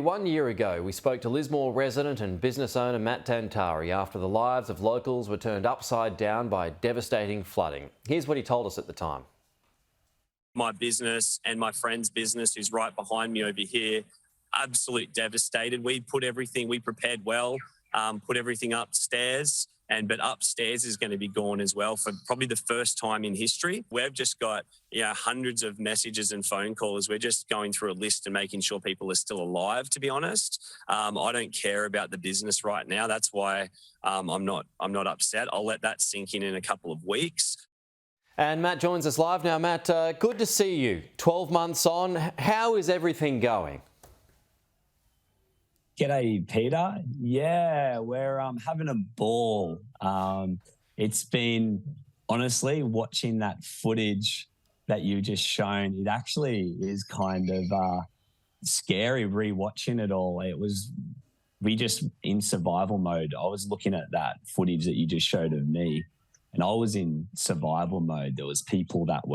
1 year ago, we spoke to Lismore resident and business owner Matt Tantari after the lives of locals were turned upside down by devastating flooding. Here's what he told us at the time. My business and my friend's business, who's right behind me over here, absolute devastated. We prepared well, put everything upstairs, but upstairs is going to be gone as well for probably the first time in history. We've just got hundreds of messages and phone calls. We're just going through a list and making sure people are still alive, to be honest. I don't care about the business right now. That's why I'm not upset. I'll let that sink in a couple of weeks. And Matt joins us live now. Matt, good to see you. 12 months on, how is everything going? G'day, Peter. Yeah, we're having a ball. It's been, honestly, watching that footage that you just shown, it actually is kind of scary rewatching it all. We just in survival mode. I was looking at that footage that you just showed of me, and I was in survival mode. There was people that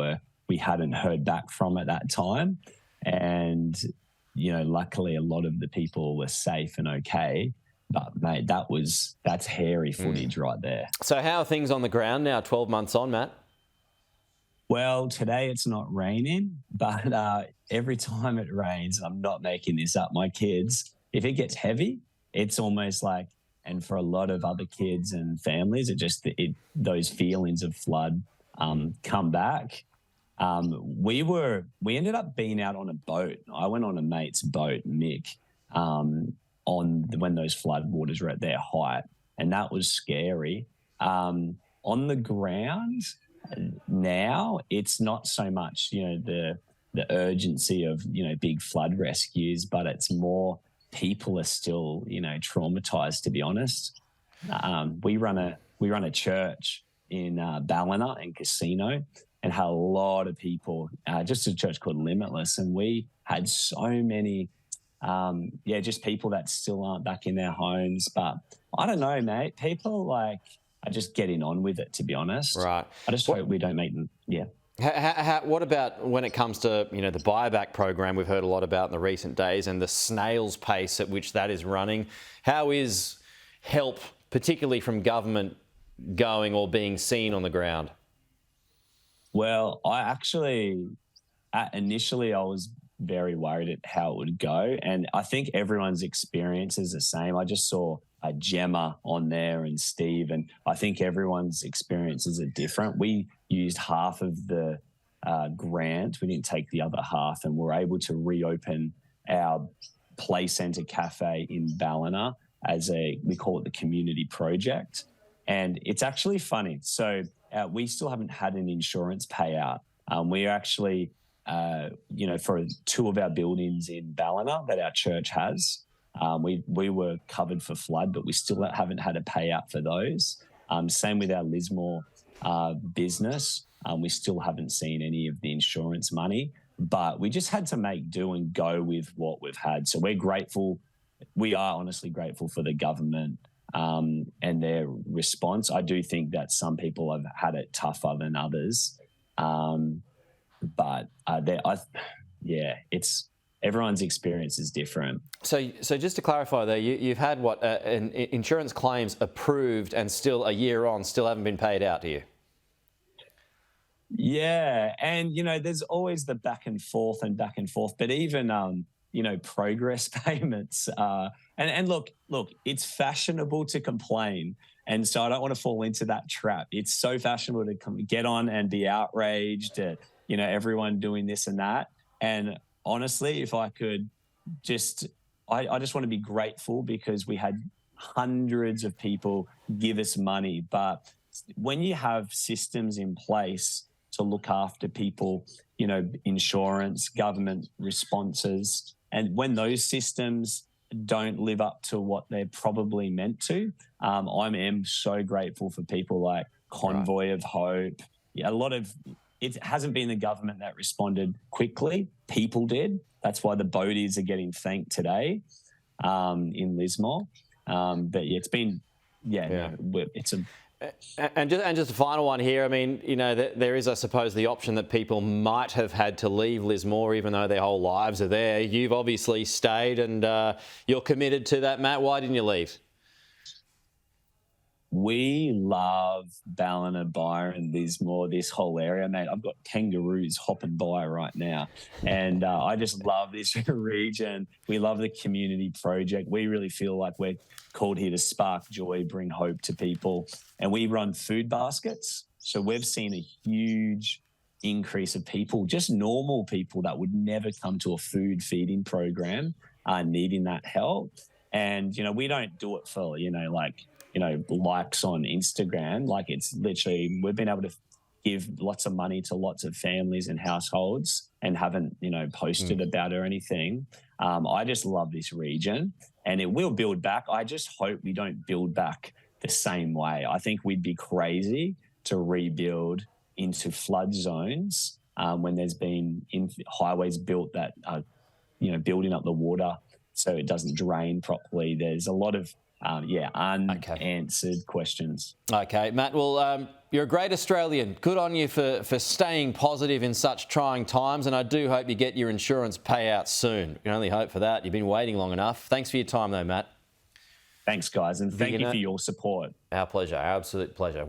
we hadn't heard back from at that time, and luckily a lot of the people were safe and okay. But mate, that's hairy footage right there. So how are things on the ground now, 12 months on, Matt? Well, today it's not raining, but every time it rains, I'm not making this up, my kids, if it gets heavy, it's almost like, and for a lot of other kids and families, those feelings of flood come back. We ended up being out on a boat. I went on a mate's boat, Mick, when those flood waters were at their height, and that was scary. On the ground now, it's not so much the urgency of big flood rescues, but it's more people are still traumatized, to be honest. We run a church in Ballina and Casino, and had a lot of people, just a church called Limitless. And we had so many, just people that still aren't back in their homes. But I don't know, mate. People are just getting on with it, to be honest. Right. I just hope we don't make them, What about when it comes to, the buyback program we've heard a lot about in the recent days and the snail's pace at which that is running? How is help, particularly from government, going or being seen on the ground? Well, initially I was very worried at how it would go. And I think everyone's experience is the same. I just saw Gemma on there and Steve, and I think everyone's experiences are different. We used half of the grant. We didn't take the other half, and we're able to reopen our Play Centre Cafe in Ballina we call it the community project. And it's actually funny. So we still haven't had an insurance payout. We actually, for two of our buildings in Ballina that our church has, we were covered for flood, but we still haven't had a payout for those. Same with our Lismore business. We still haven't seen any of the insurance money, but we just had to make do and go with what we've had. So we're grateful. We are honestly grateful for the government and their response. I do think that some people have had it tougher than others, but everyone's experience is different. So just to clarify there, you've had insurance claims approved and still a year on, still haven't been paid out to you? Yeah, and there's always the back and forth, but even progress payments. And look, it's fashionable to complain. And so I don't want to fall into that trap. It's so fashionable to get on and be outraged at, everyone doing this and that. And honestly, if I could I just want to be grateful because we had hundreds of people give us money. But when you have systems in place to look after people, insurance, government responses, and when those systems don't live up to what they're probably meant to, I am so grateful for people like Convoy of Hope. Yeah, it hasn't been the government that responded quickly. People did. That's why the boaties are getting thanked today in Lismore. But yeah, it's been, it's a And just a final one here. I mean, you know, there is, I suppose, the option that people might have had to leave Lismore, even though their whole lives are there. You've obviously stayed, and you're committed to that, Matt. Why didn't you leave? We love Ballina, Byron, Lismore, this whole area, mate. I've got kangaroos hopping by right now. And I just love this region. We love the community project. We really feel like we're called here to spark joy, bring hope to people. And we run food baskets. So we've seen a huge increase of people, just normal people that would never come to a food feeding program, needing that help. And, you know, we don't do it for, likes on Instagram. Like, it's literally, we've been able to give lots of money to lots of families and households and haven't, posted about it or anything. I just love this region, and it will build back. I just hope we don't build back the same way. I think we'd be crazy to rebuild into flood zones when there's been highways built that are, building up the water so it doesn't drain properly. There's a lot of unanswered questions. Okay, Matt. Well, you're a great Australian. Good on you for staying positive in such trying times, and I do hope you get your insurance payout soon. We can only hope for that. You've been waiting long enough. Thanks for your time, though, Matt. Thanks, guys, and thank you for your support. Our pleasure. Our absolute pleasure.